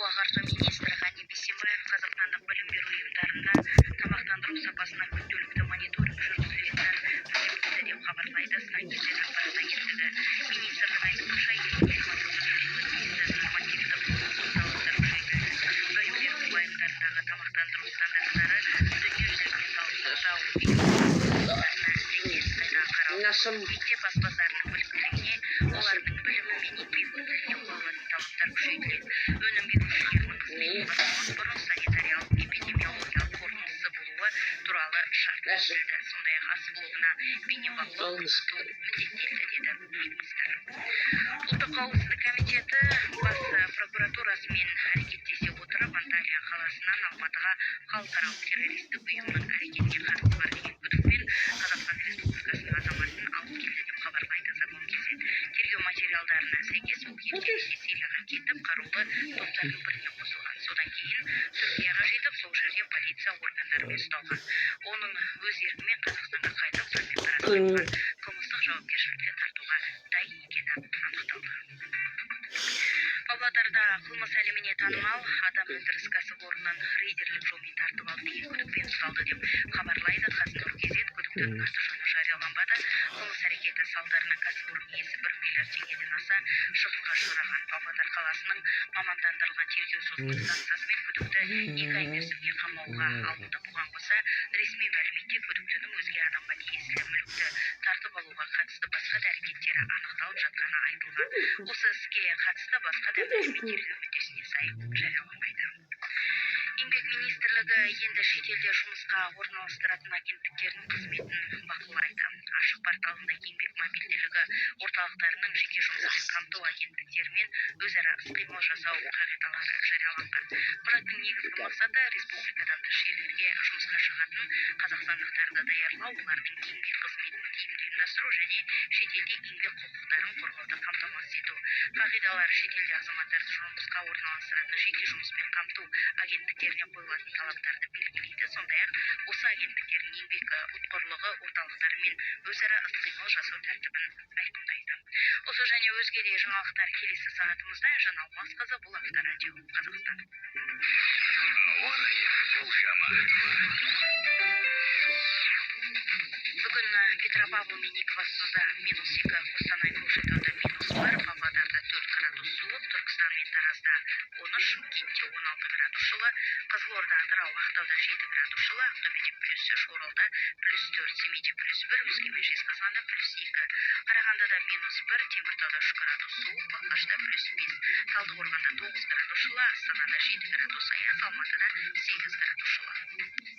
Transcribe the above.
ағарту министрі Ғани Бейсембаев қазақстандық білім беру ұйымдарында тамақтандыру сапасына күнделікті мониторинг жүргізілетінін мәлімдеді деп хабарлайды Сайтөтен ақпарат агенттігі. Министрдің айтуынша, елімізде талаптар күшейтілді. Білім беру ұйымдарындағы тамақтандыру стандарттары дүниежүзілік денсаулық сақтау ұйымдарына сәйкес қайта қаралды. Мектеп аспаздарының біліктілігіне, олардың білімі мен еңбек өтіліне қойылатын талаптар күшейтіледі. Өнім берушілердің қызметін бастамас бұрын санитариялық-эпидемиологиялық қорытындысы болуы туралы шарт көзделді. Сондай-ақ ас блогына бейнебақылау орнату міндеттелді, деді министр. Ұлттық қауіпсіздік комитеті бас прокуратурасымен әрекеттесе отырып, Анталия қаласынан Алматыға халықаралық террористік ұйымның әрекетіне қатысы бар деген күдікпен Қазақстан Республикасының азаматын алып келді деп хабарлайды Саблон-кз. Тергеу материалдарына сәйкес ол елден Сирияға кетіп, қарулы топтардың біріне қосылған. Содан кейін Түркияға жетіп, сол жерде полиция органдарымен ұсталған. Оның өз еркімен Қазақстанға қайтып, заңмен қарастырылған қылмыстық жауапкершілікке тартуға дайын екені анықталды. Павлодарда қылмыс әлеміне танымал адам өндіріс кәсіпорнынан рейдерлік жолмен тартып алды деген күдікпен ұсталды деп хабарлайды Қазнұр-кз. Күдіктінің аты-жөні жарияланбады. Қылмыс әрекеті салдарынан кәсіпорын иесі 1 миллиард теңгеден аса шығынға ұшыраған. Павлодар қаласының мамандандырылған тергеу-сотық станциясымен күдікті 2 ай мерзімге қамауға алынды. Бұған қоса, ресми мәліметте күдіктінің өзге адамға тиесілі мүлікті тартып алуға қатысты басқа да әрекеттері анықталып жатқаны айтылған. Осы іске қатысты басқа да мәлімет тергеу мүддесіне сай жарияланбайды. Еңбек министрлігі енді шетелде жұмысқа орналастыратын агенттіктердің қызметін бақылайды. Ашық порталында еңбек мобильділігі орталықтарының жеке жұмыспен қамту агенттіктерімен өзара іс-қимыл жасау қағидалары жарияланған. Құжаттың негізгі мақсаты республикадан тыс жерлерге жұмысқа шығатын қазақстандықтарды даярлау, олардың еңбек қызметін тиімді ұйымдастыру және шетелде еңбек құқықтарын қорғауды қамтамасыз ету. Қағидалар шетелде азаматтарды жұмысқа орналастыратын жеке жұмыспен қамту агенттіктеріне қойылатын талаптарды белгілейді. Сондай-ақ осы агенттіктердің еңбек ұтқырлығы орталықтарымен өзара іс-қимыл жасау тәртібін айқындайды. Осы және өзге де жаңалықтар келесі сағатымызда. Жанна Алмасқызы, бұл Авторадио Қазақстан. Бүгін Петропавл мен Екібастұзда -2, Қостанай Көкшетауда -1, Павлодарда 4 градус суық, Түркістан мен Таразда 13, Шымкентте 16 градус жылы, Қызылорда, Атырау, Ақтауда 7 градус жылы, Ақтөбеде +3, Оралда +4, Семейде +1, Өскемен, Жезқазғанда +2, Қарағандыда -1, Теміртауда 3 градус суық, Балқашта +5, Талдықорғанда 9 градус жылы, Астанада 7 градус аяз, Алматыда 8 градус жылы.